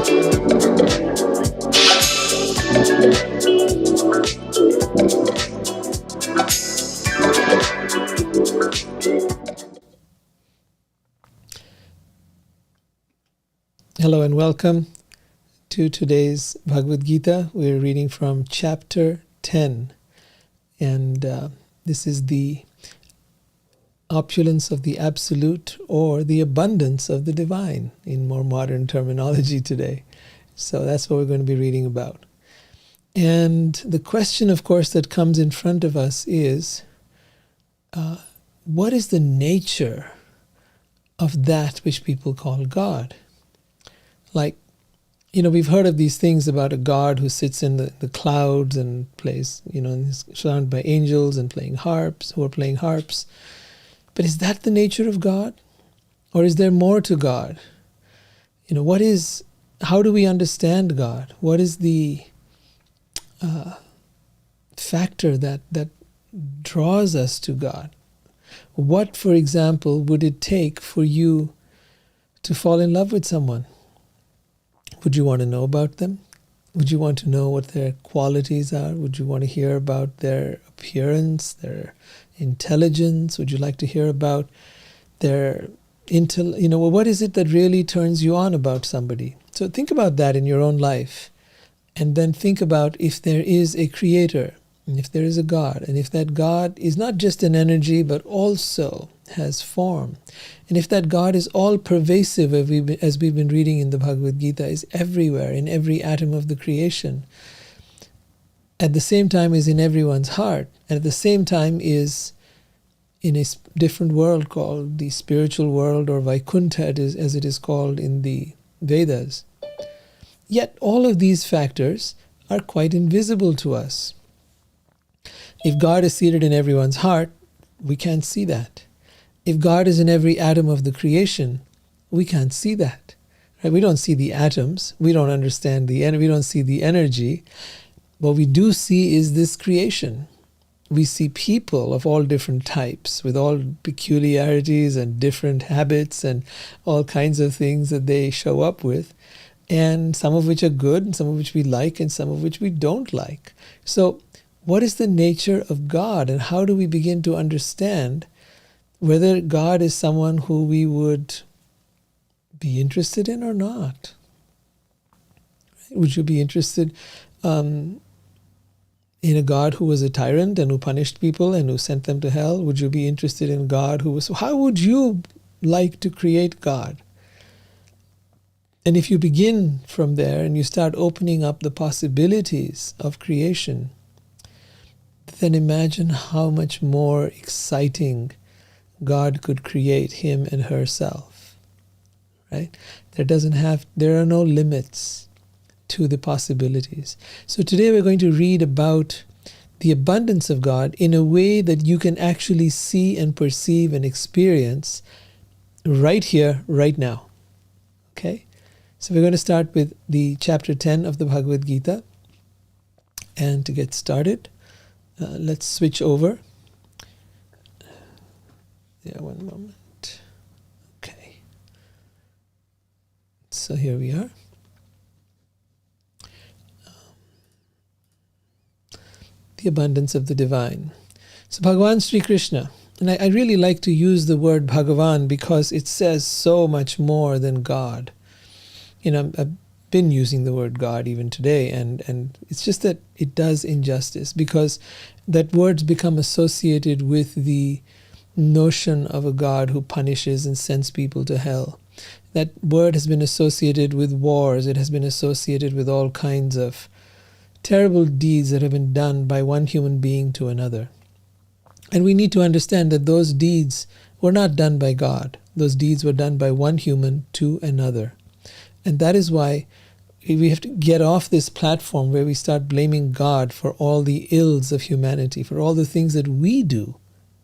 Hello and welcome to today's Bhagavad Gita. We're reading from chapter 10, and this is the opulence of the absolute, or the abundance of the divine in more modern terminology today. So that's what we're going to be reading about. And the question, of course, that comes in front of us is, what is the nature of that which people call God? Like, we've heard of these things about a God who sits in the clouds and plays, and is surrounded by angels and who are playing harps. But is that the nature of God? Or is there more to God? How do we understand God? What is the factor that draws us to God? What, for example, would it take for you to fall in love with someone? Would you want to know about them? Would you want to know what their qualities are? Would you want to hear about their appearance, their intelligence? Would you like to hear about their what is it that really turns you on about somebody? So think about that in your own life, and then think about if there is a creator, and if there is a God, and if that God is not just an energy but also has form, and if that God is all pervasive, as we've been reading in the Bhagavad Gita, is everywhere, in every atom of the creation, at the same time is in everyone's heart, and at the same time is in a different world called the spiritual world, or Vaikuntha as it is called in the Vedas. Yet all of these factors are quite invisible to us. If God is seated in everyone's heart, we can't see that. If God is in every atom of the creation, we can't see that. Right? We don't see the atoms. We don't understand we don't see the energy. What we do see is this creation. We see people of all different types, with all peculiarities and different habits and all kinds of things that they show up with, and some of which are good, and some of which we like, and some of which we don't like. So what is the nature of God, and how do we begin to understand whether God is someone who we would be interested in or not? Would you be interested in a God who was a tyrant and who punished people and who sent them to hell? Would you be interested in God who was... How would you like to create God? And if you begin from there and you start opening up the possibilities of creation, then imagine how much more exciting God could create him and herself. Right? There are no limits to the possibilities. So today we're going to read about the abundance of God in a way that you can actually see and perceive and experience right here, right now. Okay? So we're going to start with the chapter 10 of the Bhagavad Gita. And to get started, let's switch over. Yeah, one moment. Okay. So here we are. The abundance of the divine. So Bhagavan Sri Krishna, and I really like to use the word Bhagavan because it says so much more than God. I've been using the word God even today, and it's just that it does injustice, because that word's become associated with the notion of a God who punishes and sends people to hell. That word has been associated with wars. It has been associated with all kinds of terrible deeds that have been done by one human being to another. And we need to understand that those deeds were not done by God. Those deeds were done by one human to another. And that is why we have to get off this platform where we start blaming God for all the ills of humanity, for all the things that we do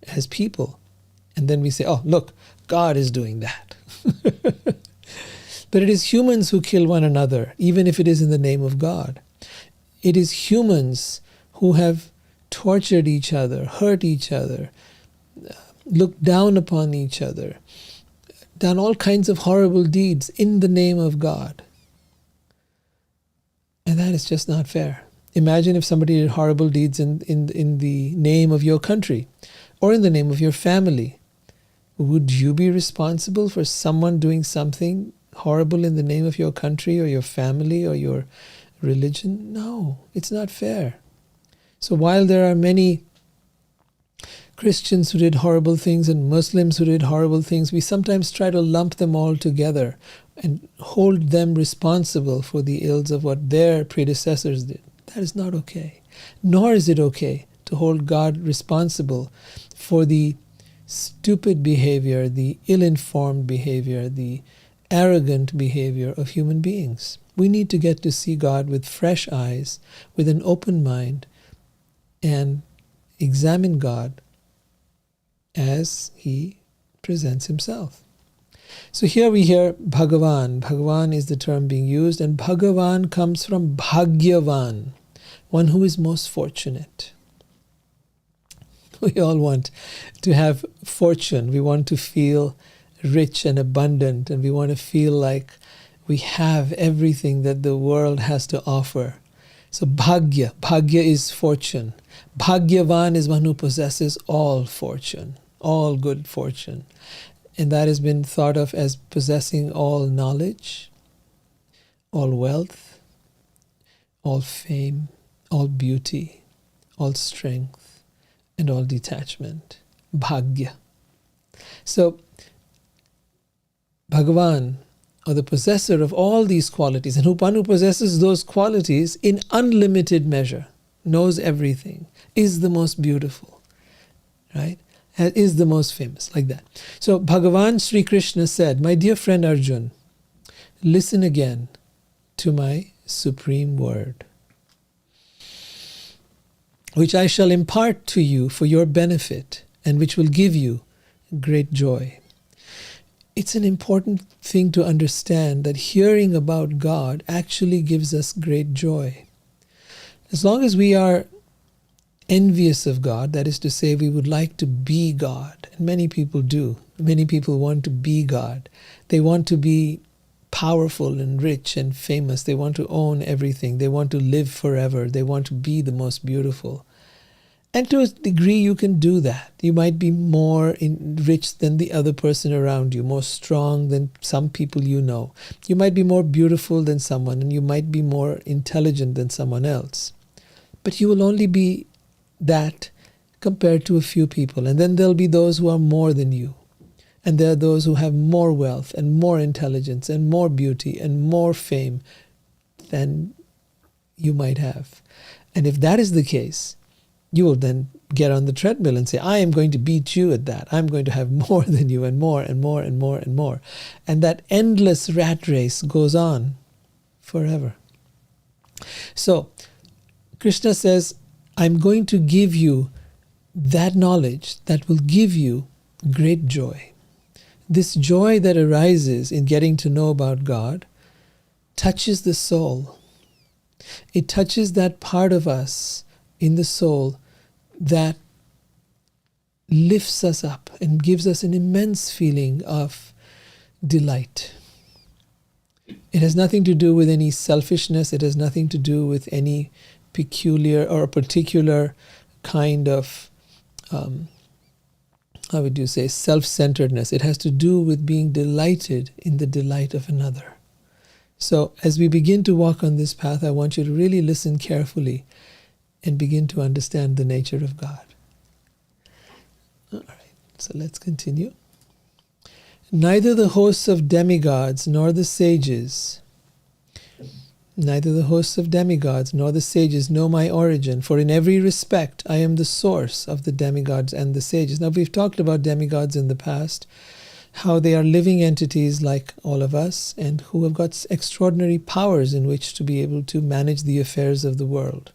as people. And then we say, oh, look, God is doing that. But it is humans who kill one another, even if it is in the name of God. It is humans who have tortured each other, hurt each other, looked down upon each other, done all kinds of horrible deeds in the name of God. And that is just not fair. Imagine if somebody did horrible deeds in the name of your country or in the name of your family. Would you be responsible for someone doing something horrible in the name of your country or your family or your religion? No, it's not fair. So while there are many Christians who did horrible things and Muslims who did horrible things, we sometimes try to lump them all together and hold them responsible for the ills of what their predecessors did. That is not okay. Nor is it okay to hold God responsible for the stupid behavior, the ill-informed behavior, the arrogant behavior of human beings. We need to get to see God with fresh eyes, with an open mind, and examine God as He presents Himself. So here we hear Bhagavan. Bhagavan is the term being used, and Bhagavan comes from Bhagyavan, one who is most fortunate. We all want to have fortune. We want to feel rich and abundant, and we want to feel like we have everything that the world has to offer. So Bhagya is fortune. Bhagyavan is one who possesses all fortune, all good fortune. And that has been thought of as possessing all knowledge, all wealth, all fame, all beauty, all strength, and all detachment. Bhagya. So Bhagavan, or the possessor of all these qualities, and one who possesses those qualities in unlimited measure, knows everything, is the most beautiful, right? Is the most famous, like that. So Bhagavan Sri Krishna said, "My dear friend Arjun, listen again to my supreme word, which I shall impart to you for your benefit and which will give you great joy." It's an important thing to understand that hearing about God actually gives us great joy. As long as we are envious of God, that is to say, we would like to be God, and many people do. Many people want to be God. They want to be powerful and rich and famous. They want to own everything. They want to live forever. They want to be the most beautiful. And to a degree, you can do that. You might be more rich than the other person around you, more strong than some people you know. You might be more beautiful than someone, and you might be more intelligent than someone else. But you will only be that compared to a few people. And then there'll be those who are more than you. And there are those who have more wealth and more intelligence and more beauty and more fame than you might have. And if that is the case, you will then get on the treadmill and say, I am going to beat you at that. I'm going to have more than you and more and more and more and more. And that endless rat race goes on forever. So Krishna says, I'm going to give you that knowledge that will give you great joy. This joy that arises in getting to know about God touches the soul. It touches that part of us in the soul that lifts us up and gives us an immense feeling of delight. It has nothing to do with any selfishness. It has nothing to do with any peculiar or particular kind of, how would you say, self-centeredness. It has to do with being delighted in the delight of another. So as we begin to walk on this path, I want you to really listen carefully and begin to understand the nature of God. All right, so let's continue. Neither the hosts of demigods nor the sages know my origin, for in every respect I am the source of the demigods and the sages. Now we've talked about demigods in the past, how they are living entities like all of us and who have got extraordinary powers in which to be able to manage the affairs of the world.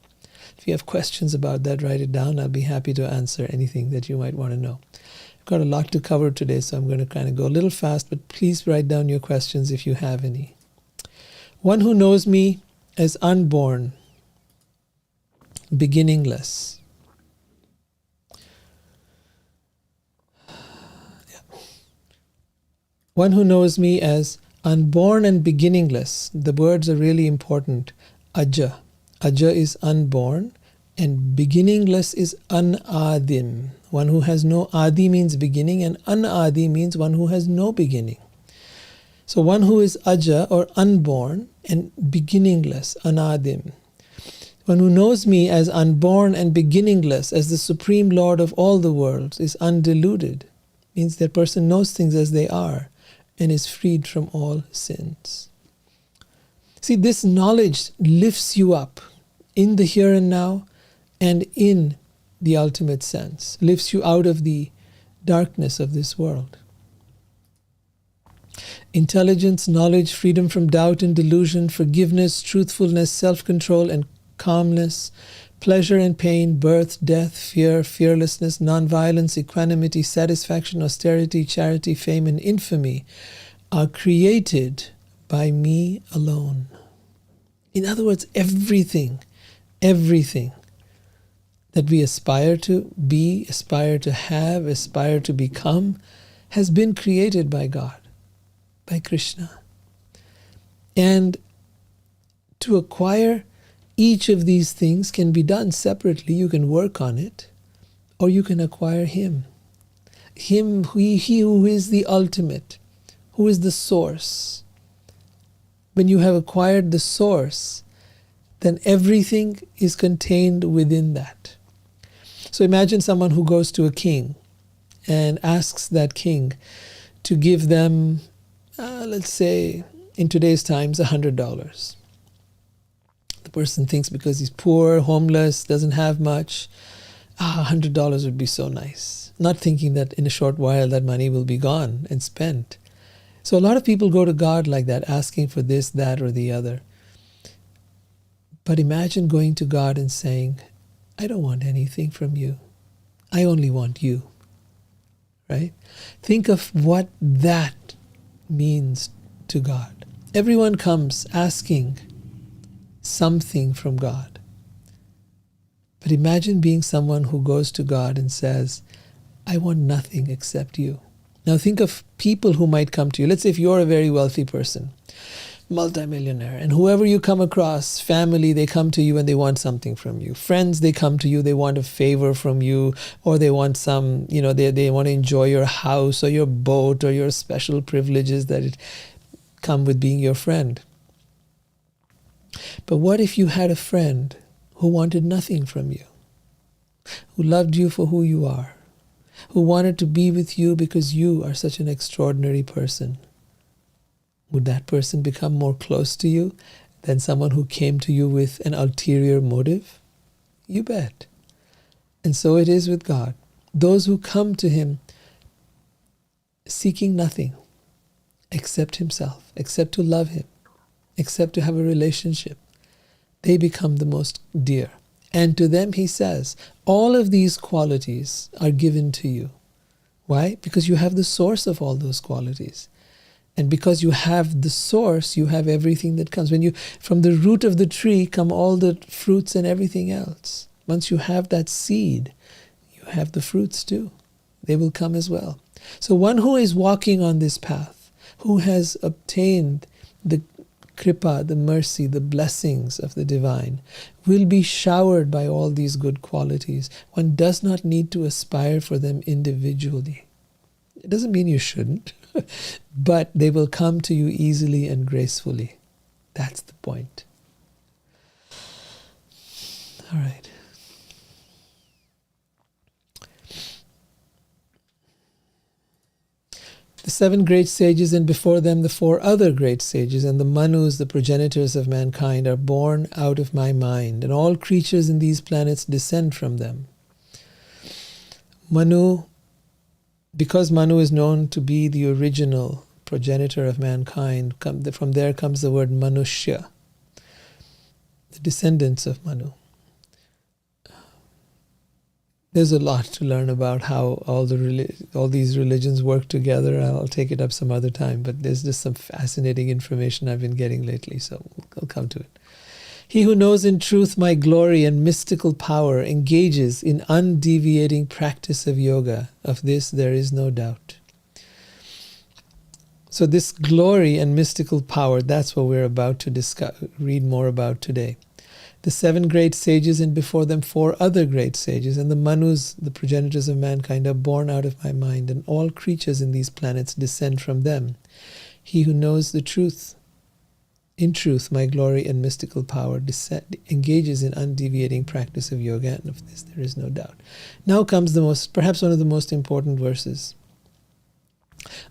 If you have questions about that, write it down. I'll be happy to answer anything that you might want to know. I've got a lot to cover today, so I'm going to kind of go a little fast, but please write down your questions if you have any. One who knows me as unborn, beginningless. One who knows me as unborn and beginningless. The words are really important. Aja. Aja is unborn, and beginningless is Anadim. One who has no Adi means beginning, and Anadi means one who has no beginning. So one who is Aja, or unborn, and beginningless, Anadim. One who knows me as unborn and beginningless, as the Supreme Lord of all the worlds, is undiluted. Means that person knows things as they are and is freed from all sins. See, this knowledge lifts you up in the here and now and in the ultimate sense, lifts you out of the darkness of this world. Intelligence, knowledge, freedom from doubt and delusion, forgiveness, truthfulness, self-control and calmness, pleasure and pain, birth, death, fear, fearlessness, non-violence, equanimity, satisfaction, austerity, charity, fame, and infamy are created by me alone. In other words, everything that we aspire to be, aspire to have, aspire to become, has been created by God, by Krishna. And to acquire each of these things can be done separately. You can work on it, or you can acquire Him. Him, he who is the ultimate, who is the source. When you have acquired the source, then everything is contained within that. So imagine someone who goes to a king and asks that king to give them, let's say, in today's times, $100. The person thinks because he's poor, homeless, doesn't have much, $100 would be so nice. Not thinking that in a short while that money will be gone and spent. So a lot of people go to God like that, asking for this, that, or the other. But imagine going to God and saying, I don't want anything from you. I only want you. Right? Think of what that means to God. Everyone comes asking something from God. But imagine being someone who goes to God and says, I want nothing except you. Now think of people who might come to you. Let's say if you're a very wealthy person, multimillionaire, and whoever you come across, family, they come to you and they want something from you. Friends, they come to you, they want a favor from you, or they want some, they want to enjoy your house or your boat or your special privileges that come with being your friend. But what if you had a friend who wanted nothing from you, who loved you for who you are, who wanted to be with you because you are such an extraordinary person? Would that person become more close to you than someone who came to you with an ulterior motive? You bet. And so it is with God. Those who come to Him seeking nothing except Himself, except to love Him, except to have a relationship, they become the most dear. And to them He says, all of these qualities are given to you. Why? Because you have the source of all those qualities. And because you have the source, you have everything that comes. From the root of the tree come all the fruits and everything else. Once you have that seed, you have the fruits too. They will come as well. So one who is walking on this path, who has obtained the kripa, the mercy, the blessings of the divine, will be showered by all these good qualities. One does not need to aspire for them individually. It doesn't mean you shouldn't, but they will come to you easily and gracefully. That's the point. All right. The 7 great sages, and before them the 4 other great sages, and the Manus, the progenitors of mankind, are born out of my mind, and all creatures in these planets descend from them. Manu, because Manu is known to be the original progenitor of mankind, from there comes the word Manushya, the descendants of Manu. There's a lot to learn about how all these religions work together. I'll take it up some other time, but there's just some fascinating information I've been getting lately, so I'll come to it. He who knows in truth my glory and mystical power engages in undeviating practice of yoga. Of this there is no doubt. So this glory and mystical power, that's what we're about to read more about today. the 7 great sages, and before them 4 other great sages, and the Manus, the progenitors of mankind, are born out of my mind, and all creatures in these planets descend from them. He who knows the truth, in truth, my glory and mystical power, engages in undeviating practice of yoga, and of this there is no doubt. Now comes perhaps one of the most important verses.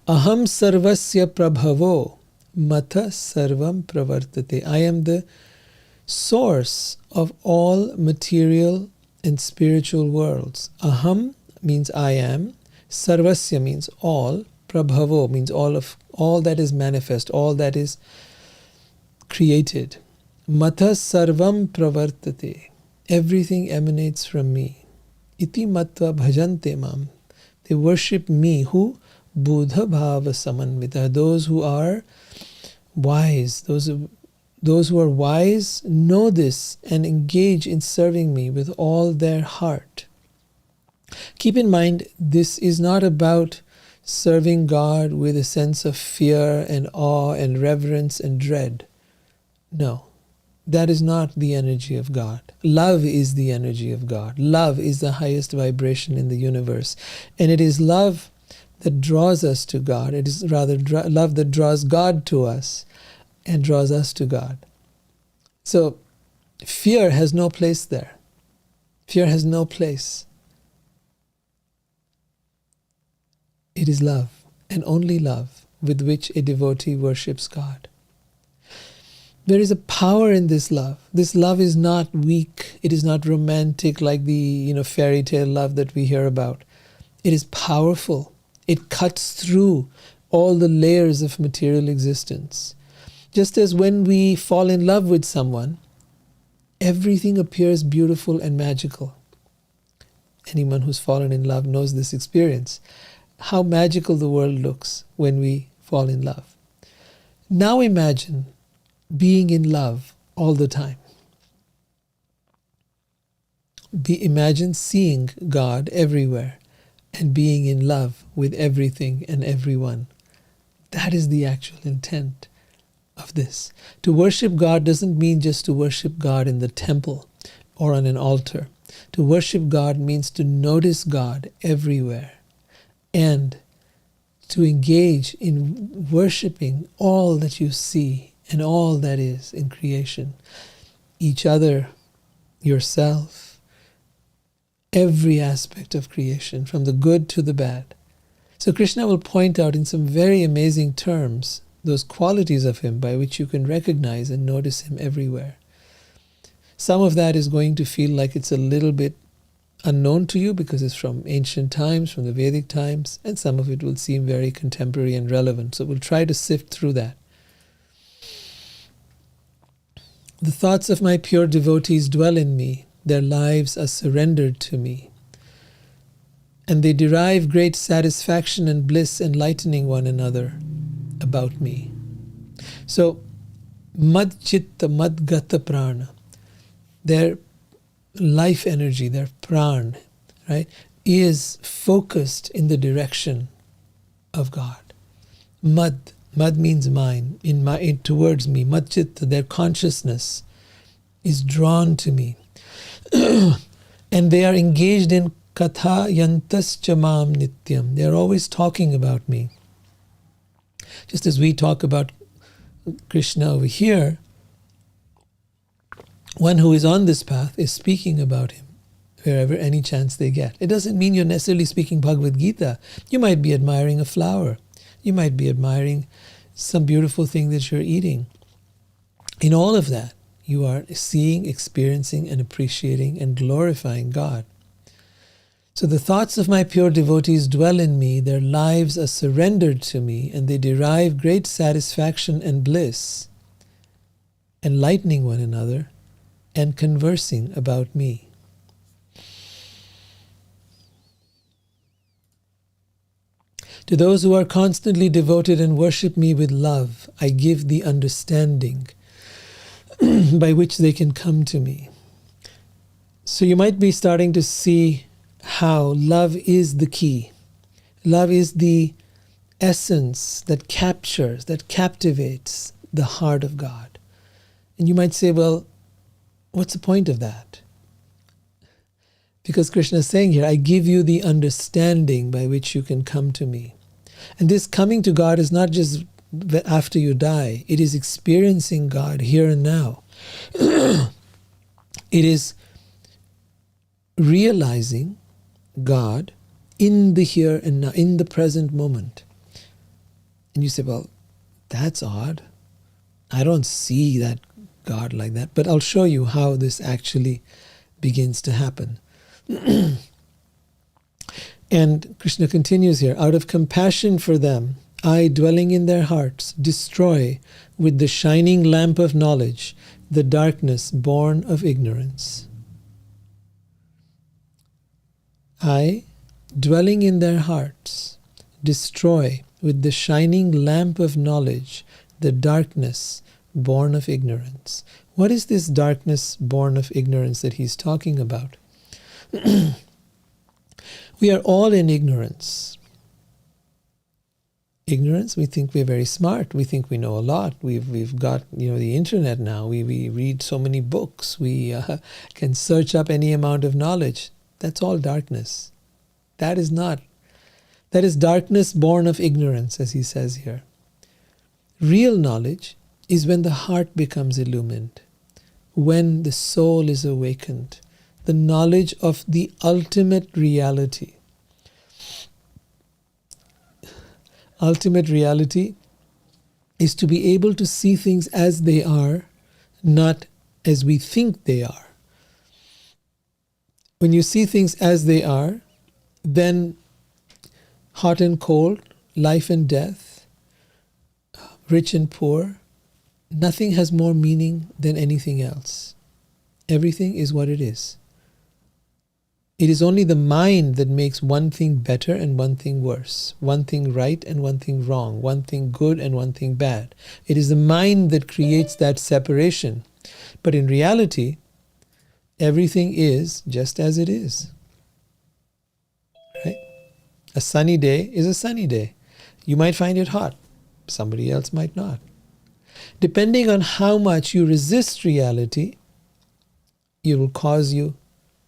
Aham sarvasya prabhavo matha sarvam pravartate. I am the source of all material and spiritual worlds. Aham means I am. Sarvasya means all. Prabhavo means all that is manifest, all that is created. Matha sarvam pravartate. Everything emanates from me. Iti matva bhajante mam. They worship me. Who? Buddha bhava samanvita. Those who are wise. Those who are wise know this and engage in serving me with all their heart. Keep in mind, this is not about serving God with a sense of fear and awe and reverence and dread. No, that is not the energy of God. Love is the energy of God. Love is the highest vibration in the universe. And it is love that draws us to God. It is rather love that draws God to us and draws us to God. So fear has no place there. Fear has no place. It is love, and only love, with which a devotee worships God. There is a power in this love. This love is not weak. It is not romantic like the fairy tale love that we hear about. It is powerful. It cuts through all the layers of material existence. Just as when we fall in love with someone, everything appears beautiful and magical. Anyone who's fallen in love knows this experience. How magical the world looks when we fall in love. Now imagine being in love all the time. Imagine seeing God everywhere and being in love with everything and everyone. That is the actual intent of this. To worship God doesn't mean just to worship God in the temple or on an altar. To worship God means to notice God everywhere and to engage in worshiping all that you see and all that is in creation. Each other, yourself, every aspect of creation, from the good to the bad. So Krishna will point out in some very amazing terms those qualities of him by which you can recognize and notice him everywhere. Some of that is going to feel like it's a little bit unknown to you because it's from ancient times, from the Vedic times, and some of it will seem very contemporary and relevant. So we'll try to sift through that. The thoughts of my pure devotees dwell in me. Their lives are surrendered to me. And they derive great satisfaction and bliss, enlightening one another about me. So, mad chitta mad gata prana, their life energy, their pran, right, is focused in the direction of God. Mad means mine, towards me. Mad chitta, their consciousness is drawn to me. And they are engaged in katha yantas chamam nityam. They are always talking about me. Just as we talk about Krishna over here, one who is on this path is speaking about him wherever any chance they get. It doesn't mean you're necessarily speaking Bhagavad Gita. You might be admiring a flower. You might be admiring some beautiful thing that you're eating. In all of that, you are seeing, experiencing, and appreciating and glorifying God. So the thoughts of my pure devotees dwell in me, their lives are surrendered to me, and they derive great satisfaction and bliss, enlightening one another and conversing about me. To those who are constantly devoted and worship me with love, I give the understanding by which they can come to me. So you might be starting to see how love is the key. Love is the essence that captures, that captivates the heart of God. And you might say, well, What's the point of that? Because Krishna is saying here, I give you the understanding by which you can come to me. And this coming to God is not just after you die. It is experiencing God here and now. It is realizing God in the here and now, in the present moment. And you say, well, that's odd. I don't see that God like that. But I'll show you how this actually begins to happen. And Krishna continues here, out of compassion for them, I, dwelling in their hearts, destroy with the shining lamp of knowledge the darkness born of ignorance. I, dwelling in their hearts, destroy with the shining lamp of knowledge the darkness born of ignorance. What is this darkness born of ignorance that he's talking about? We are all in ignorance. Ignorance, we think we're very smart. We think we know a lot. We've got the internet now. We read so many books. We can search up any amount of knowledge. That's all darkness. That is darkness born of ignorance, as he says here. Real knowledge is when the heart becomes illumined, when the soul is awakened, the knowledge of the ultimate reality. Ultimate reality is to be able to see things as they are, not as we think they are. When you see things as they are, then hot and cold, life and death, rich and poor, nothing has more meaning than anything else. Everything is what it is. It is only the mind that makes one thing better and one thing worse, one thing right and one thing wrong, one thing good and one thing bad. It is the mind that creates that separation. But in reality, everything is just as it is. Right? A sunny day is a sunny day. You might find it hot. Somebody else might not. Depending on how much you resist reality, it will cause you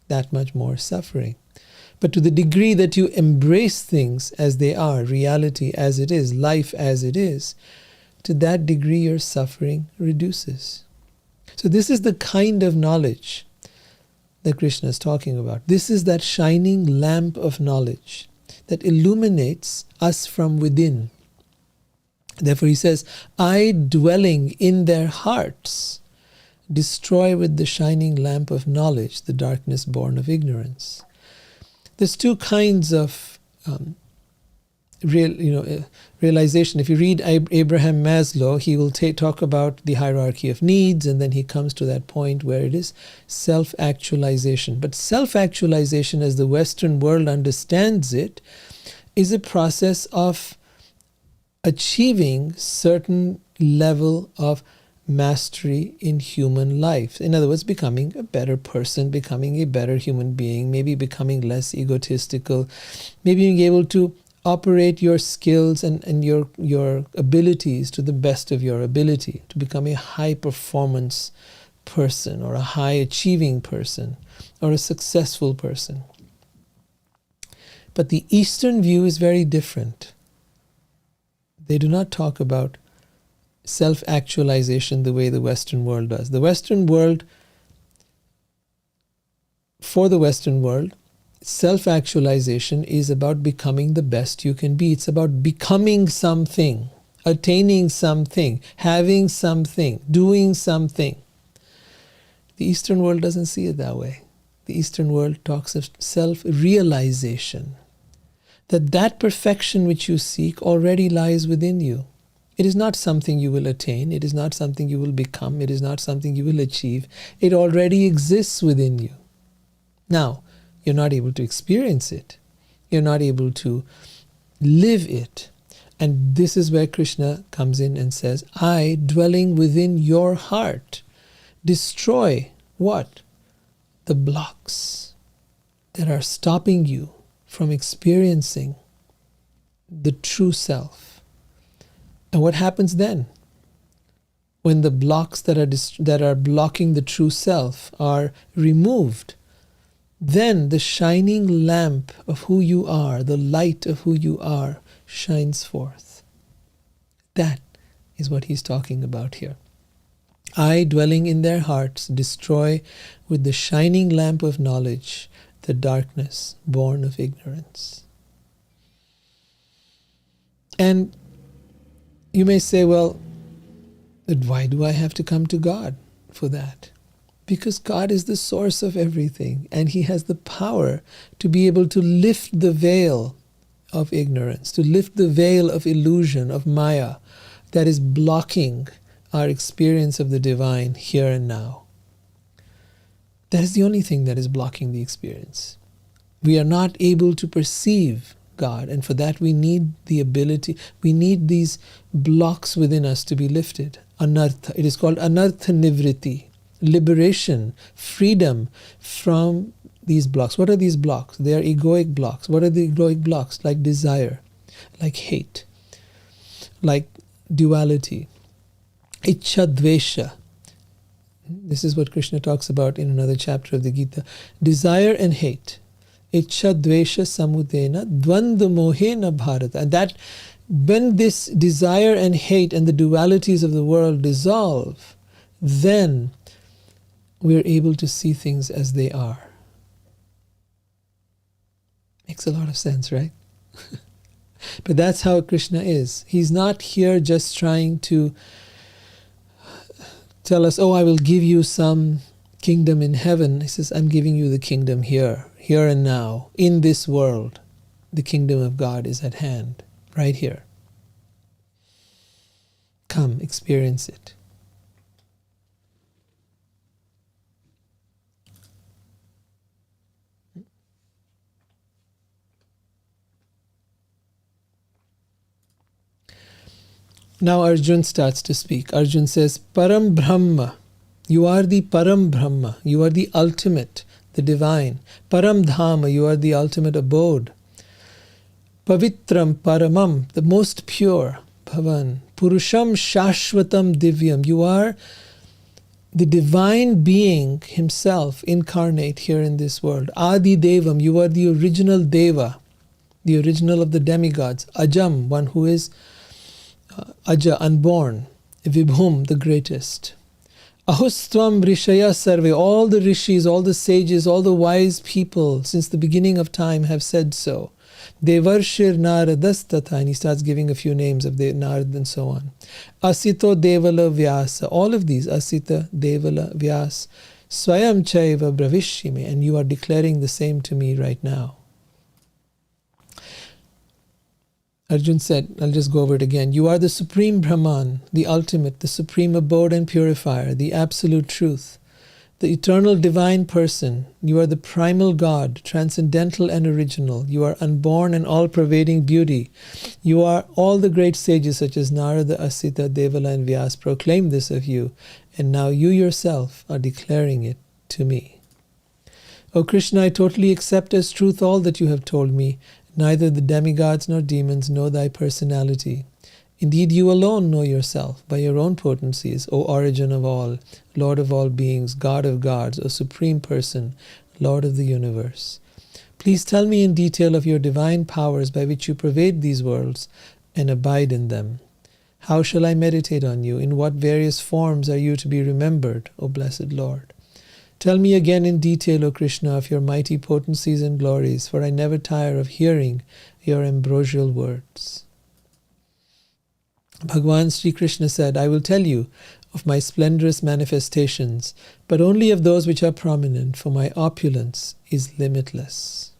that much more suffering. But to the degree that you embrace things as they are, reality as it is, life as it is, to that degree your suffering reduces. So this is the kind of knowledge that Krishna is talking about. This is that shining lamp of knowledge that illuminates us from within. Therefore he says, I, dwelling in their hearts, destroy with the shining lamp of knowledge the darkness born of ignorance. There's two kinds of realization. If you read Abraham Maslow, he will talk about the hierarchy of needs, and then he comes to that point where it is self-actualization. But self-actualization, as the Western world understands it, is a process of achieving certain level of mastery in human life. In other words, becoming a better person, becoming a better human being, maybe becoming less egotistical, maybe being able to operate your skills and your abilities to the best of your ability, to become a high performance person or a high achieving person or a successful person. But the Eastern view is very different. They do not talk about self-actualization the way the Western world does. The Western world, for the Western world, self-actualization is about becoming the best you can be. It's about becoming something, attaining something, having something, doing something. The Eastern world doesn't see it that way. The Eastern world talks of self-realization, that perfection which you seek already lies within you. It is not something you will attain. It is not something you will become. It is not something you will achieve. It already exists within you. Now, you're not able to experience it. You're not able to live it. And this is where Krishna comes in and says, I, dwelling within your heart, destroy what? The blocks that are stopping you from experiencing the true self. And what happens then? when the blocks that are blocking the true self are removed, then the shining lamp of who you are, the light of who you are, shines forth. That is what he's talking about here. I, dwelling in their hearts, destroy with the shining lamp of knowledge the darkness born of ignorance. And you may say, well, but why do I have to come to God for that? Because God is the source of everything, and He has the power to be able to lift the veil of ignorance, to lift the veil of illusion, of Maya, that is blocking our experience of the divine here and now. That is the only thing that is blocking the experience. We are not able to perceive God, and for that we need the ability, we need these blocks within us to be lifted. Anartha. It is called anartha nivriti, liberation, freedom from these blocks. What are these blocks? They are egoic blocks. What are the egoic blocks? Like desire, like hate, like duality, ichchadvesha. This is what Krishna talks about in another chapter of the Gita. Desire and hate. Ichchadvesha samudena dvanda mohena bharata. And that when this desire and hate and the dualities of the world dissolve, then we're able to see things as they are. Makes a lot of sense, right? But that's how Krishna is. He's not here just trying to tell us, oh, I will give you some kingdom in heaven. He says, I'm giving you the kingdom here and now, in this world. The kingdom of God is at hand, right here. Come, experience it. Now Arjun starts to speak. Arjun says, Param Brahma. You are the Param Brahma. You are the ultimate, the divine. Param Dhama. You are the ultimate abode. Pavitram Paramam. The most pure. Bhavan. Purusham Shashvatam Divyam. You are the divine being himself incarnate here in this world. Adi Devam. You are the original Deva. The original of the demigods. Ajam. One who is Aja, unborn. Vibhum, the greatest. Ahustvam Rishaya Sarve. All the rishis, all the sages, all the wise people since the beginning of time have said so. Devarshir Naradastata. And he starts giving a few names of the Narad and so on. Asito Devala Vyasa. All of these. Asita, Devala, Vyas. Swayam Chaiva Bravishime. And you are declaring the same to me right now. Arjun said, I'll just go over it again. You are the supreme Brahman, the ultimate, the supreme abode and purifier, the absolute truth, the eternal divine person. You are the primal God, transcendental and original. You are unborn and all-pervading beauty. You are all the great sages such as Narada, Asita, Devala and Vyas proclaim this of you, and now you yourself are declaring it to me. O Krishna, I totally accept as truth all that you have told me. Neither the demigods nor demons know thy personality. Indeed, you alone know yourself by your own potencies, O origin of all, Lord of all beings, God of gods, O supreme person, Lord of the universe. Please tell me in detail of your divine powers by which you pervade these worlds and abide in them. How shall I meditate on you? In what various forms are you to be remembered, O blessed Lord? Tell me again in detail, O Krishna, of your mighty potencies and glories, for I never tire of hearing your ambrosial words. Bhagavan Sri Krishna said, I will tell you of my splendorous manifestations, but only of those which are prominent, for my opulence is limitless.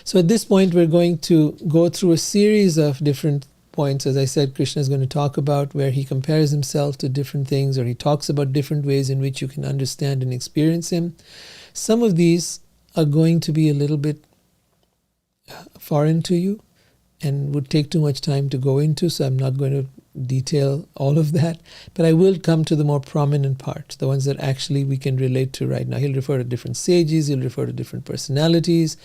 So at this point, we're going to go through a series of different points. As I said, Krishna is going to talk about where he compares himself to different things, or he talks about different ways in which you can understand and experience him. Some of these are going to be a little bit foreign to you and would take too much time to go into, so I'm not going to detail all of that, but I will come to the more prominent parts, the ones that actually we can relate to right now. He'll refer to different sages, he'll refer to different personalities,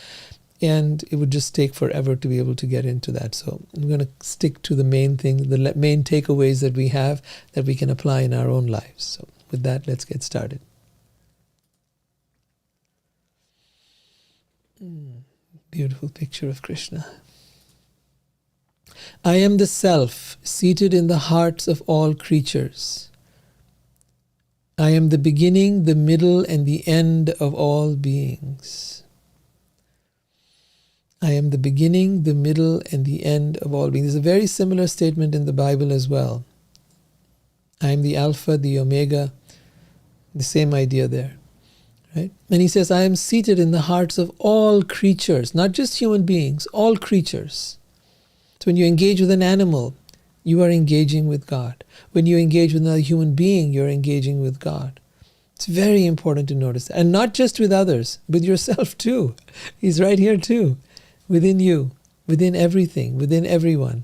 And it would just take forever to be able to get into that. So I'm going to stick to the main thing, the main takeaways that we have that we can apply in our own lives. So with that, let's get started. Beautiful picture of Krishna. I am the Self, seated in the hearts of all creatures. I am the beginning, the middle, and the end of all beings. I am the beginning, the middle, and the end of all beings. There's a very similar statement in the Bible as well. I am the Alpha, the Omega, the same idea there. Right? And he says, I am seated in the hearts of all creatures, not just human beings, all creatures. So when you engage with an animal, you are engaging with God. When you engage with another human being, you're engaging with God. It's very important to notice that. And not just with others, with yourself too. He's right here too. Within you, within everything, within everyone.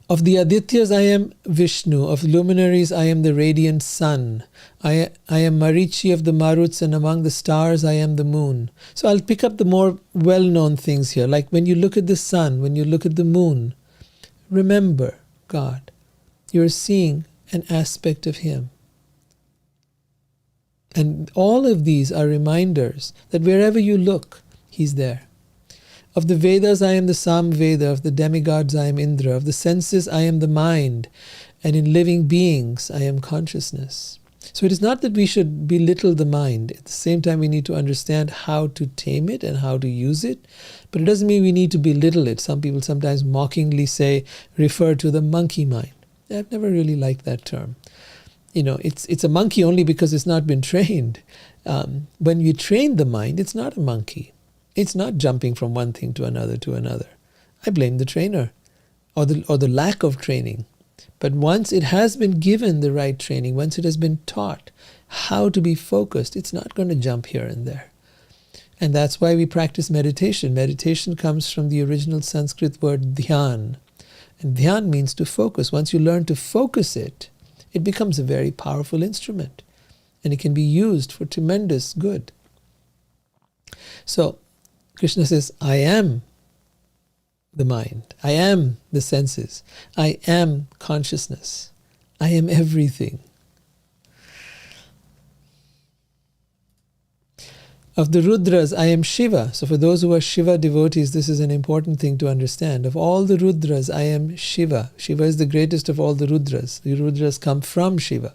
Of the Adityas, I am Vishnu. Of luminaries, I am the radiant sun. I am Marichi of the Maruts, and among the stars, I am the moon. So I'll pick up the more well-known things here. Like when you look at the sun, when you look at the moon, remember God. You're seeing an aspect of Him. And all of these are reminders that wherever you look, He's there. Of the Vedas, I am the Sam Veda. Of the demigods, I am Indra. Of the senses, I am the mind. And in living beings, I am consciousness. So it is not that we should belittle the mind. At the same time, we need to understand how to tame it and how to use it. But it doesn't mean we need to belittle it. Some people sometimes mockingly refer to the monkey mind. I've never really liked that term. It's a monkey only because it's not been trained. When you train the mind, it's not a monkey. It's not jumping from one thing to another to another. I blame the trainer or the lack of training. But once it has been given the right training, once it has been taught how to be focused, it's not going to jump here and there. And that's why we practice meditation. Meditation comes from the original Sanskrit word dhyan. And dhyan means to focus. Once you learn to focus it, it becomes a very powerful instrument. And it can be used for tremendous good. So, Krishna says, I am the mind. I am the senses. I am consciousness. I am everything. Of the Rudras, I am Shiva. So for those who are Shiva devotees, this is an important thing to understand. Of all the Rudras, I am Shiva. Shiva is the greatest of all the Rudras. The Rudras come from Shiva.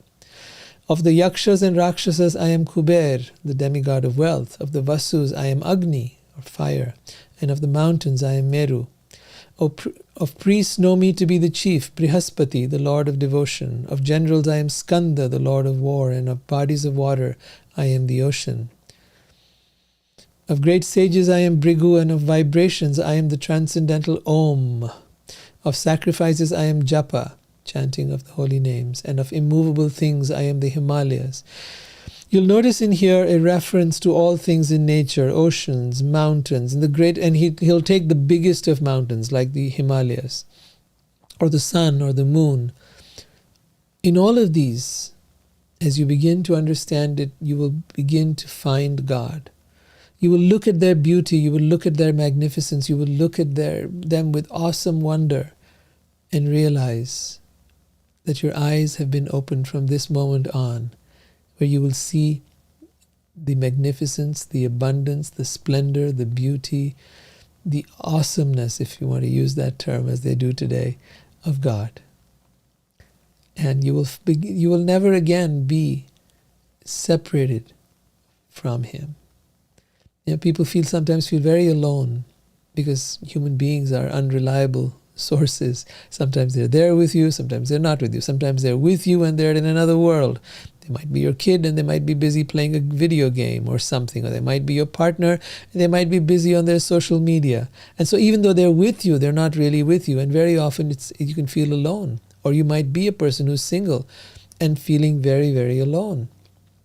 Of the Yakshas and Rakshasas, I am Kuber, the demigod of wealth. Of the Vasus, I am Agni, or fire. And of the mountains, I am Meru. Of priests, know me to be the chief, Brihaspati, the lord of devotion. Of generals, I am Skanda, the lord of war. And of bodies of water, I am the ocean. Of great sages, I am Bhrigu, and of vibrations, I am the transcendental Om. Of sacrifices, I am Japa, chanting of the holy names. And of immovable things, I am the Himalayas. You'll notice in here a reference to all things in nature, oceans, mountains, and he'll take the biggest of mountains, like the Himalayas, or the sun, or the moon. In all of these, as you begin to understand it, you will begin to find God. You will look at their beauty, you will look at their magnificence, you will look at them with awesome wonder and realize that your eyes have been opened from this moment on, where you will see the magnificence, the abundance, the splendor, the beauty, the awesomeness, if you want to use that term as they do today, of God. And you will never again be separated from Him. People sometimes feel very alone because human beings are unreliable sources. Sometimes they're there with you, sometimes they're not with you. Sometimes they're with you and they're in another world. They might be your kid and they might be busy playing a video game or something, or they might be your partner and they might be busy on their social media. And so even though they're with you, they're not really with you. And very often you can feel alone. Or you might be a person who's single and feeling very, very alone.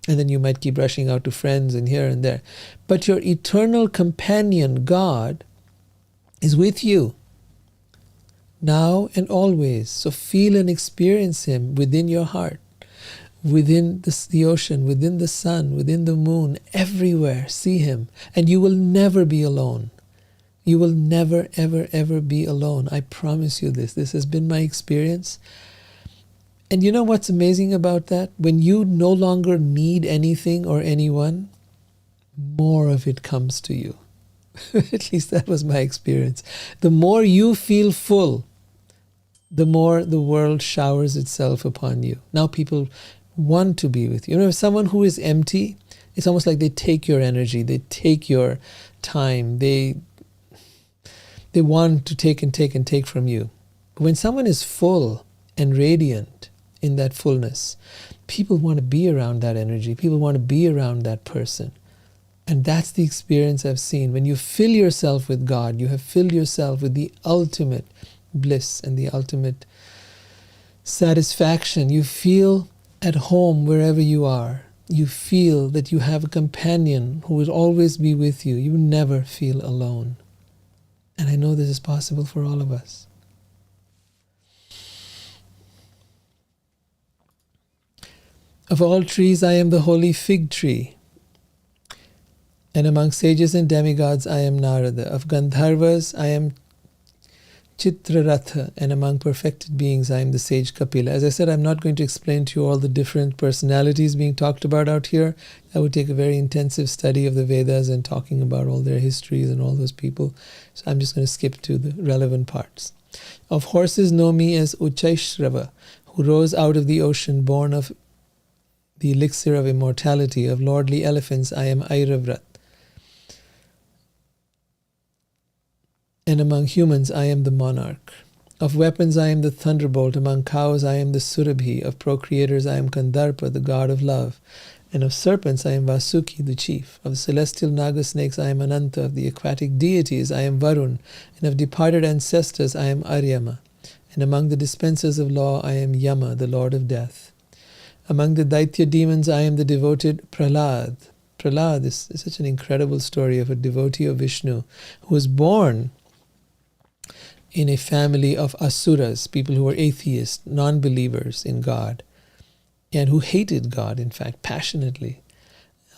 And then you might keep rushing out to friends and here and there. But your eternal companion, God, is with you now and always. So feel and experience Him within your heart. within the ocean, within the sun, within the moon, everywhere. See Him. And you will never be alone. You will never, ever, ever be alone. I promise you this. This has been my experience. And you know what's amazing about that? When you no longer need anything or anyone, more of it comes to you. At least that was my experience. The more you feel full, the more the world showers itself upon you. Now people want to be with you. You know, someone who is empty, it's almost like they take your energy, they take your time, they want to take and take and take from you. But when someone is full and radiant in that fullness, people want to be around that energy, people want to be around that person. And that's the experience I've seen. When you fill yourself with God, you have filled yourself with the ultimate bliss and the ultimate satisfaction. You feel at home wherever you are. You feel that you have a companion who will always be with you. You never feel alone. And I know this is possible for all of us. Of all trees, I am the holy fig tree. And among sages and demigods, I am Narada. Of Gandharvas, I am Chitraratha. And among perfected beings, I am the sage Kapila. As I said, I'm not going to explain to you all the different personalities being talked about out here. That would take a very intensive study of the Vedas and talking about all their histories and all those people. So I'm just going to skip to the relevant parts. Of horses, know me as Uchaishrava, who rose out of the ocean, born of the elixir of immortality. Of lordly elephants, I am Airavrat. And among humans, I am the monarch. Of weapons, I am the thunderbolt. Among cows, I am the Surabhi. Of procreators, I am Kandarpa, the god of love. And of serpents, I am Vasuki, the chief. Of celestial Naga snakes, I am Ananta. Of the aquatic deities, I am Varun. And of departed ancestors, I am Aryama. And among the dispensers of law, I am Yama, the lord of death. Among the Daitya demons, I am the devoted Prahlad. Prahlad is such an incredible story of a devotee of Vishnu who was born in a family of asuras, people who were atheists, non-believers in God, and who hated God, in fact, passionately.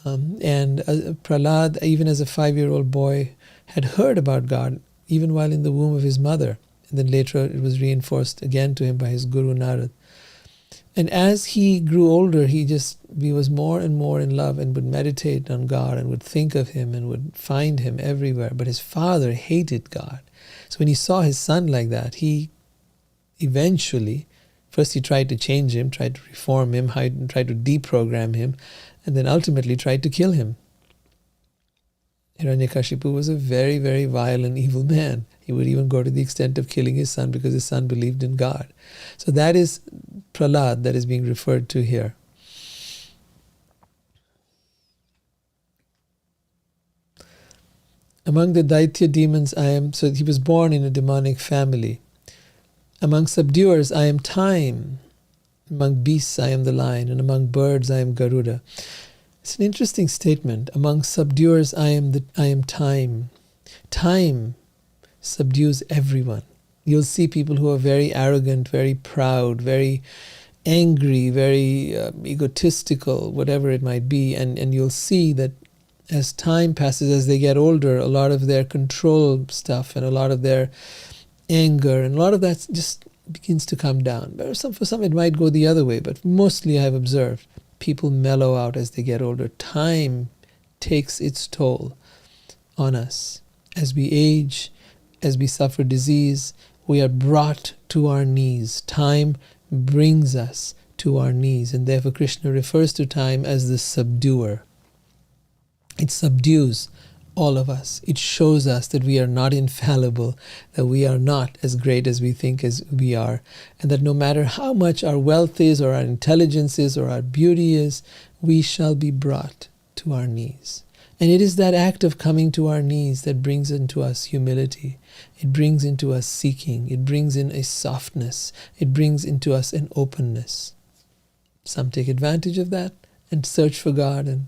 Prahlad, even as a 5-year-old boy, had heard about God, even while in the womb of his mother. And then later it was reinforced again to him by his guru Narad. And as he grew older, he was more and more in love and would meditate on God and would think of Him and would find Him everywhere. But his father hated God. So when he saw his son like that, he eventually, first he tried to change him, tried to reform him, tried to deprogram him, and then ultimately tried to kill him. Hiranyakashipu was a very, very vile and evil man. He would even go to the extent of killing his son because his son believed in God. So that is Prahlad that is being referred to here. Among the Daitya demons, so he was born in a demonic family. Among subduers, I am time. Among beasts, I am the lion. And among birds, I am Garuda. It's an interesting statement. Among subduers, I am time. Time subdues everyone. You'll see people who are very arrogant, very proud, very angry, very egotistical, whatever it might be. And you'll see that as time passes, as they get older, a lot of their control stuff and a lot of their anger and a lot of that just begins to come down. But for some it might go the other way, but mostly I've observed people mellow out as they get older. Time takes its toll on us. As we age, as we suffer disease, we are brought to our knees. Time brings us to our knees, and therefore Krishna refers to time as the subduer. It subdues all of us. It shows us that we are not infallible, that we are not as great as we think as we are, and that no matter how much our wealth is or our intelligence is or our beauty is, we shall be brought to our knees. And it is that act of coming to our knees that brings into us humility. It brings into us seeking. It brings in a softness. It brings into us an openness. Some take advantage of that and search for God, and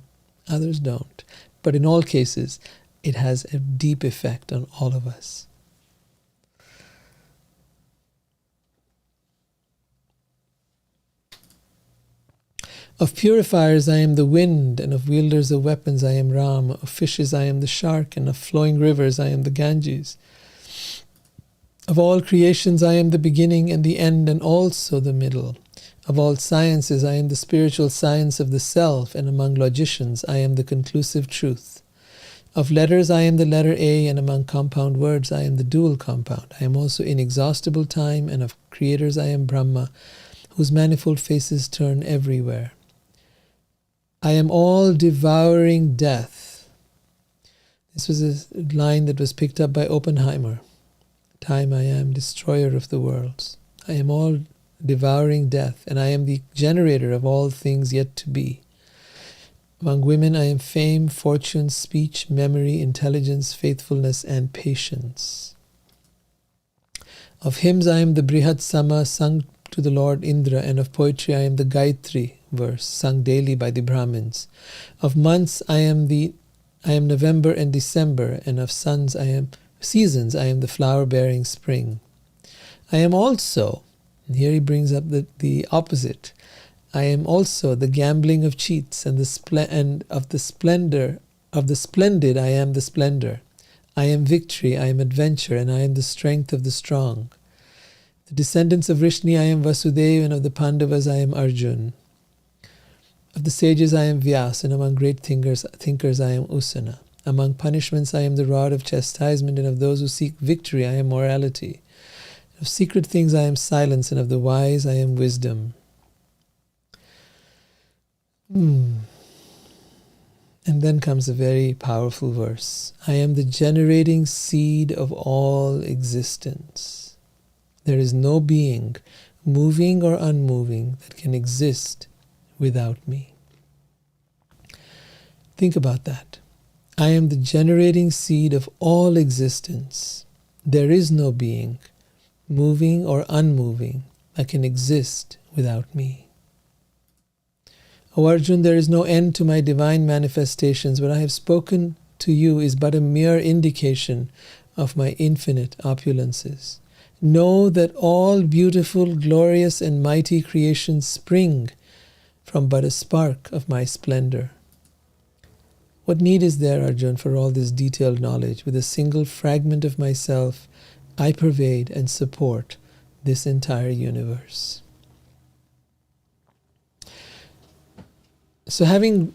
others don't. But in all cases, it has a deep effect on all of us. Of purifiers I am the wind, and of wielders of weapons I am Ram. Of fishes I am the shark, and of flowing rivers I am the Ganges. Of all creations I am the beginning and the end, and also the middle. Of all sciences I am the spiritual science of the self, and among logicians I am the conclusive truth. Of letters I am the letter A, and among compound words I am the dual compound. I am also inexhaustible time, and of creators I am Brahma, whose manifold faces turn everywhere. I am all devouring death. This was a line that was picked up by Oppenheimer. Time I am, destroyer of the worlds. I am all devouring death, and I am the generator of all things yet to be. Among women I am fame, fortune, speech, memory, intelligence, faithfulness, and patience. Of hymns I am the Brihat Sama, sung to the Lord Indra, and of poetry I am the Gayatri verse, sung daily by the Brahmins. Of months I am November and December, and of seasons I am the flower-bearing spring. I am also, and here he brings up the opposite, I am also the gambling of cheats, and of the splendid I am the splendor. I am victory, I am adventure, and I am the strength of the strong. The descendants of Vrishni I am Vasudeva, and of the Pandavas I am Arjun. Of the sages I am Vyas, and among great thinkers I am Usana. Among punishments I am the rod of chastisement, and of those who seek victory I am morality. Of secret things I am silence, and of the wise I am wisdom. And then comes a very powerful verse. I am the generating seed of all existence. There is no being, moving or unmoving, that can exist without me. Think about that. I am the generating seed of all existence. There is no being, moving or unmoving, that can exist without me. O Arjun, there is no end to my divine manifestations. What I have spoken to you is but a mere indication of my infinite opulences. Know that all beautiful, glorious, and mighty creations spring from but a spark of my splendor. What need is there, Arjun, for all this detailed knowledge? With a single fragment of myself, I pervade and support this entire universe. So having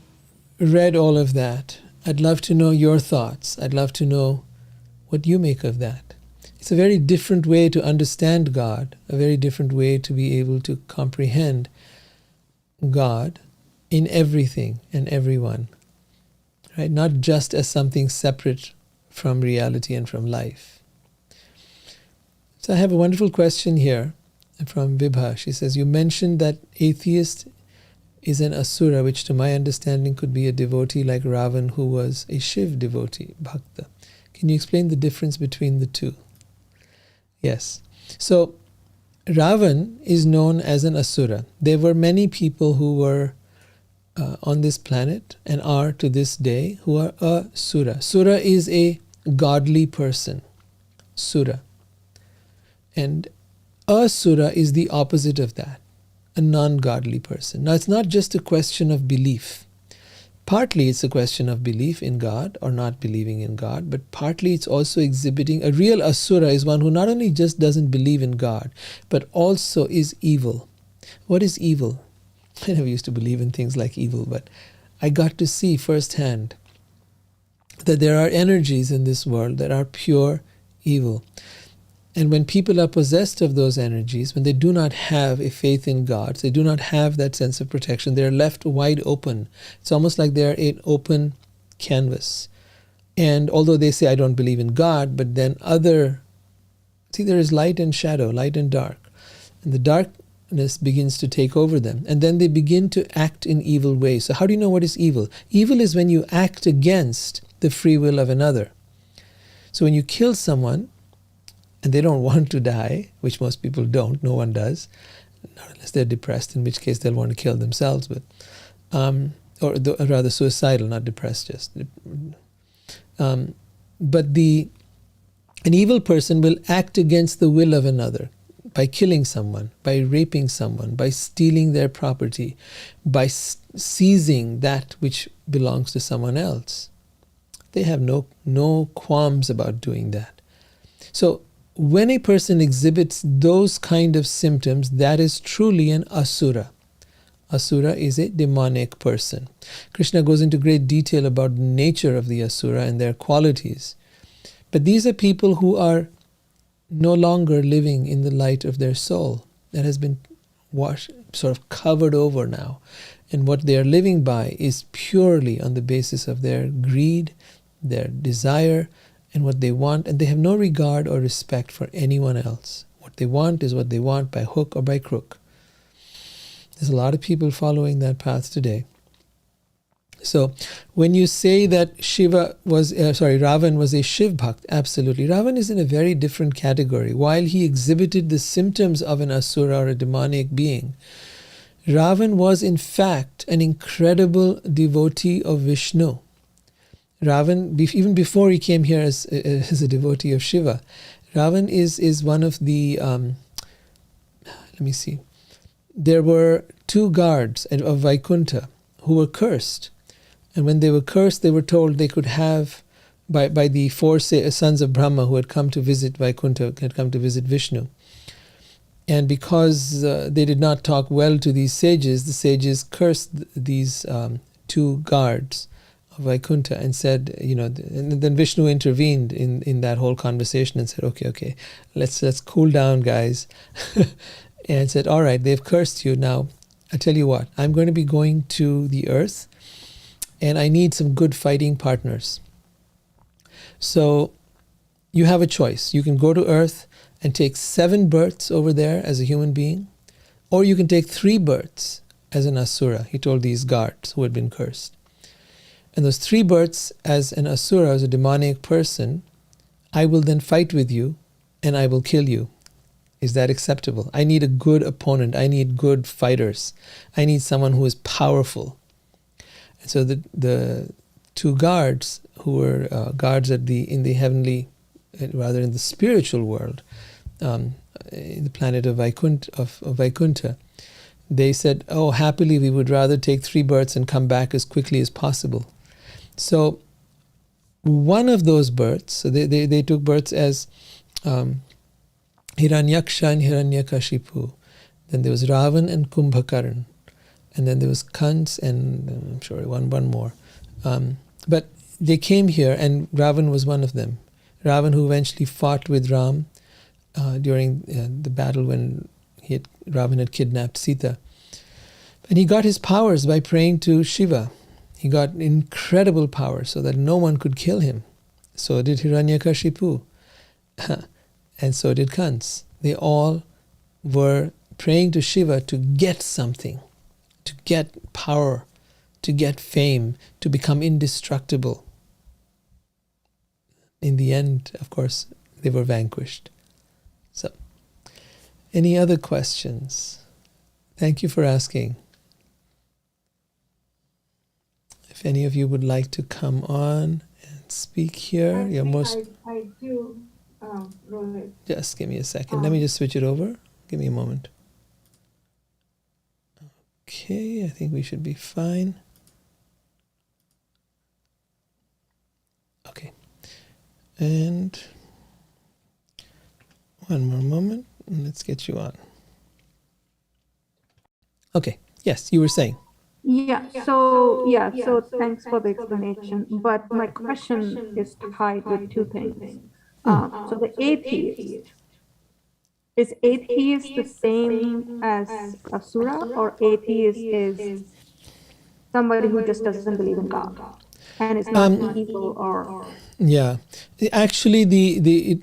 read all of that, I'd love to know your thoughts. I'd love to know what you make of that. It's a very different way to understand God, a very different way to be able to comprehend God in everything and everyone, right? Not just as something separate from reality and from life. So I have a wonderful question here from Vibha. She says, you mentioned that atheist is an asura, which to my understanding could be a devotee like Ravan, who was a Shiv devotee, bhakta. Can you explain the difference between the two? Yes. So Ravan is known as an asura. There were many people who were on this planet and are to this day who are asura. Sura is a godly person. Sura. And asura is the opposite of that. A non-godly person. Now, it's not just a question of belief. Partly it's a question of belief in God or not believing in God, but partly it's also exhibiting a real asura is one who not only just doesn't believe in God, but also is evil. What is evil? I never used to believe in things like evil, but I got to see firsthand that there are energies in this world that are pure evil. And when people are possessed of those energies, when they do not have a faith in God, they do not have that sense of protection, they're left wide open. It's almost like they're an open canvas. And although they say, I don't believe in God, but then there is light and shadow, light and dark. And the darkness begins to take over them. And then they begin to act in evil ways. So how do you know what is evil? Evil is when you act against the free will of another. So when you kill someone, and they don't want to die, which most people don't, no one does, not unless they're depressed, in which case they'll want to kill themselves, but or rather suicidal, not depressed, just. But an evil person will act against the will of another. by killing someone, by raping someone, by stealing their property, by seizing that which belongs to someone else. They have no qualms about doing that. So when a person exhibits those kind of symptoms, that is truly an asura. Asura is a demonic person. Krishna goes into great detail about the nature of the asura and their qualities. But these are people who are no longer living in the light of their soul. That has been washed, sort of covered over now. And what they are living by is purely on the basis of their greed, their desire, and what they want. And they have no regard or respect for anyone else. What they want is what they want, by hook or by crook. There's a lot of people following that path today. So when you say that Ravan was a Shiv Bhakt, absolutely. Ravan is in a very different category. While he exhibited the symptoms of an asura or a demonic being, Ravan was in fact an incredible devotee of Vishnu. Ravan, even before he came here as a devotee of Shiva, Ravan is one of the, let me see, there were 2 guards of Vaikuntha who were cursed. And when they were cursed, they were told they could have, by the 4 sons of Brahma who had come to visit Vaikuntha, had come to visit Vishnu. And because they did not talk well to these sages, the sages cursed these 2 guards of Vaikuntha and said, and then Vishnu intervened in that whole conversation and said, okay, let's cool down, guys. And said, all right, they've cursed you. Now, I tell you what, I'm going to be going to the earth, and I need some good fighting partners. So you have a choice. You can go to earth and take 7 births over there as a human being, or you can take 3 births as an asura, he told these guards who had been cursed. And those 3 births as an asura, as a demonic person, I will then fight with you and I will kill you. Is that acceptable? I need a good opponent. I need good fighters. I need someone who is powerful. And so the 2 guards who were guards in the heavenly, rather in the spiritual world, in the planet of Vaikuntha, they said, oh, happily we would rather take 3 births and come back as quickly as possible. So one of those births, so they took births as Hiranyaksha and Hiranyakashipu. Then there was Ravan and Kumbhakarn. And then there was Kans and I'm sure one more. But they came here and Ravan was one of them. Ravan, who eventually fought with Ram during the battle when Ravan had kidnapped Sita. And he got his powers by praying to Shiva. He got incredible power so that no one could kill him. So did Hiranyakashipu. And so did Kans. They all were praying to Shiva to get something, to get power, to get fame, to become indestructible. In the end, of course, they were vanquished. So, any other questions? Thank you for asking. If any of you would like to come on and speak here, you're most... I do, Rohit. Just give me a second. Let me just switch it over. Give me a moment. Okay, I think we should be fine. Okay. And one more moment, and let's get you on. Okay. Yes, you were saying. So thanks for the explanation. But my question is tied with 2 things. So the atheist, is atheist the same as asura, or atheist is somebody who just doesn't believe in God and is not evil or... Yeah, actually,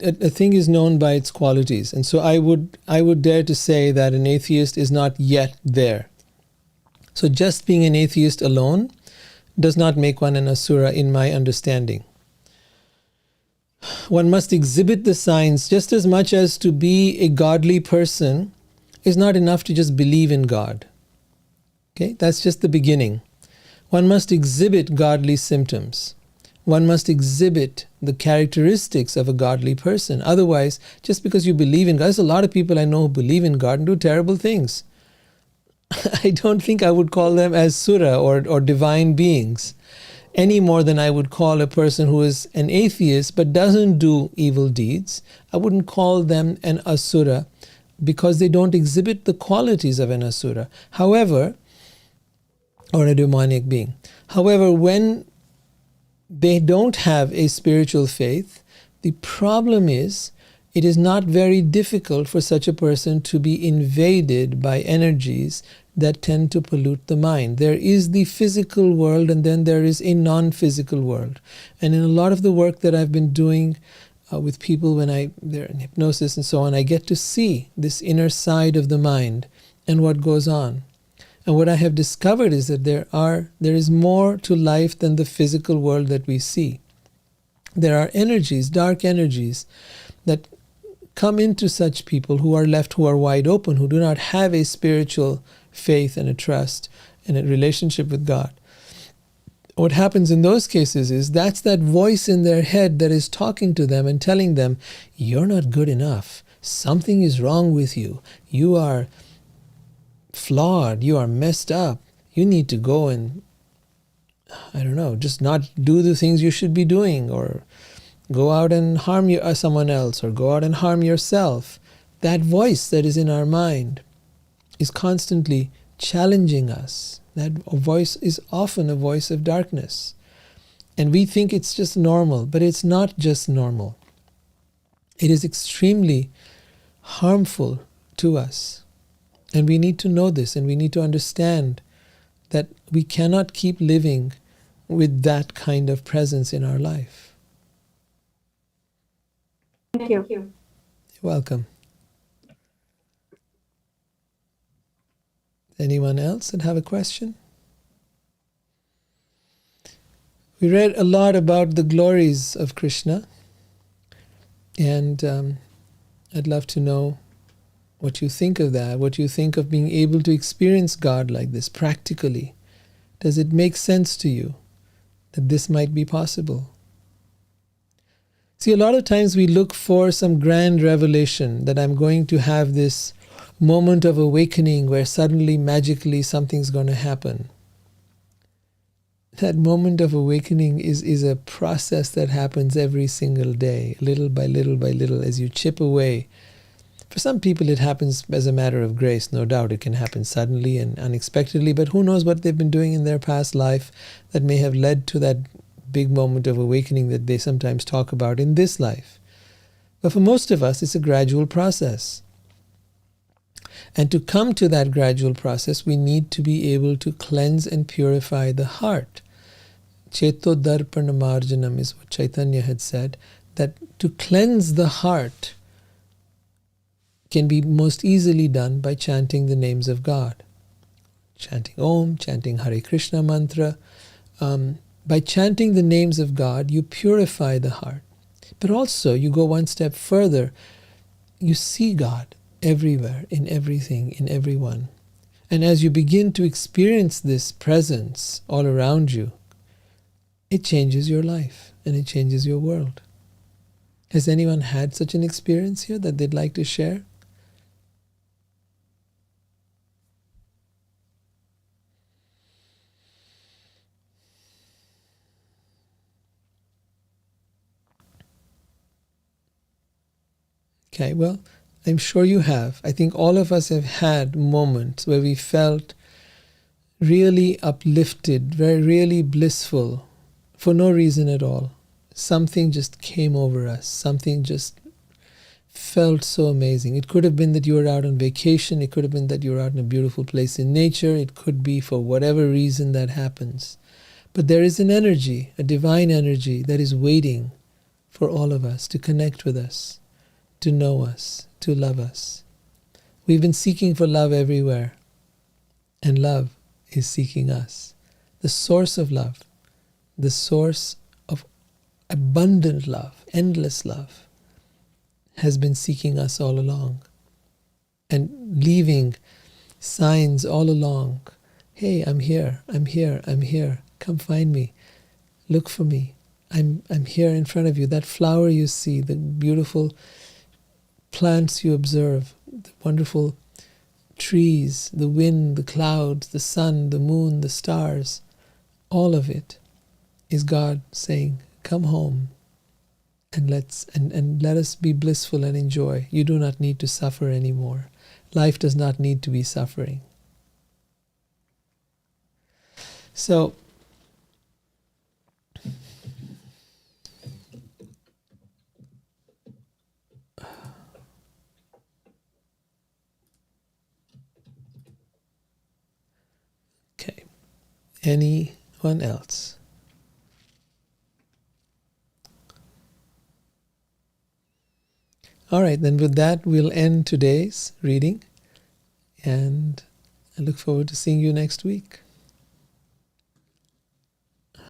a thing is known by its qualities, and so I would dare to say that an atheist is not yet there. So just being an atheist alone does not make one an asura, in my understanding. One must exhibit the signs just as much as to be a godly person is not enough to just believe in God. Okay, that's just the beginning. One must exhibit godly symptoms. One must exhibit the characteristics of a godly person. Otherwise, just because you believe in God, there's a lot of people I know who believe in God and do terrible things. I don't think I would call them as sura or divine beings, any more than I would call a person who is an atheist but doesn't do evil deeds. I wouldn't call them an asura because they don't exhibit the qualities of an asura. However, or a demonic being. However, when they don't have a spiritual faith, the problem is it is not very difficult for such a person to be invaded by energies that tend to pollute the mind. There is the physical world, and then there is a non-physical world. And in a lot of the work that I've been doing with people when they're in hypnosis and so on, I get to see this inner side of the mind and what goes on. And what I have discovered is that there is more to life than the physical world that we see. There are energies, dark energies, that come into such people who are wide open, who do not have a spiritual faith and a trust and a relationship with God. What happens in those cases is that's that voice in their head that is talking to them and telling them, you're not good enough. Something is wrong with you. You are flawed. You are messed up. You need to go and, I don't know, just not do the things you should be doing, or go out and harm someone else, or go out and harm yourself. That voice that is in our mind is constantly challenging us. That voice is often a voice of darkness. And we think it's just normal, but it's not just normal. It is extremely harmful to us. And we need to know this, and we need to understand that we cannot keep living with that kind of presence in our life. Thank you. You're welcome. Anyone else that have a question? We read a lot about the glories of Krishna, and I'd love to know what you think of that, what you think of being able to experience God like this practically. Does it make sense to you that this might be possible? See, a lot of times we look for some grand revelation, that I'm going to have this moment of awakening where suddenly, magically, something's going to happen. That moment of awakening is a process that happens every single day, little by little by little, as you chip away. For some people it happens as a matter of grace, no doubt. It can happen suddenly and unexpectedly, but who knows what they've been doing in their past life that may have led to that big moment of awakening that they sometimes talk about in this life. But for most of us, it's a gradual process. And to come to that gradual process, we need to be able to cleanse and purify the heart. Cheto darpana marjanam is what Chaitanya had said, that to cleanse the heart can be most easily done by chanting the names of God. Chanting Om, chanting Hare Krishna mantra. By chanting the names of God, you purify the heart. But also, you go one step further. You see God everywhere, in everything, in everyone. And as you begin to experience this presence all around you, it changes your life and it changes your world. Has anyone had such an experience here that they'd like to share? Okay, well, I'm sure you have. I think all of us have had moments where we felt really uplifted, really blissful, for no reason at all. Something just came over us. Something just felt so amazing. It could have been that you were out on vacation. It could have been that you were out in a beautiful place in nature. It could be for whatever reason that happens. But there is an energy, a divine energy, that is waiting for all of us to connect with us, to know us, to love us. We've been seeking for love everywhere, and love is seeking us. The source of love, the source of abundant love, endless love, has been seeking us all along and leaving signs all along. Hey, I'm here, I'm here, I'm here. Come find me. Look for me. I'm here in front of you. That flower you see, the beautiful plants you observe, the wonderful trees, the wind, the clouds, the sun, the moon, the stars, all of it is God saying, come home and let us be blissful and enjoy. You do not need to suffer anymore. Life does not need to be suffering. So okay. Anyone else? All right, then with that, we'll end today's reading, and I look forward to seeing you next week.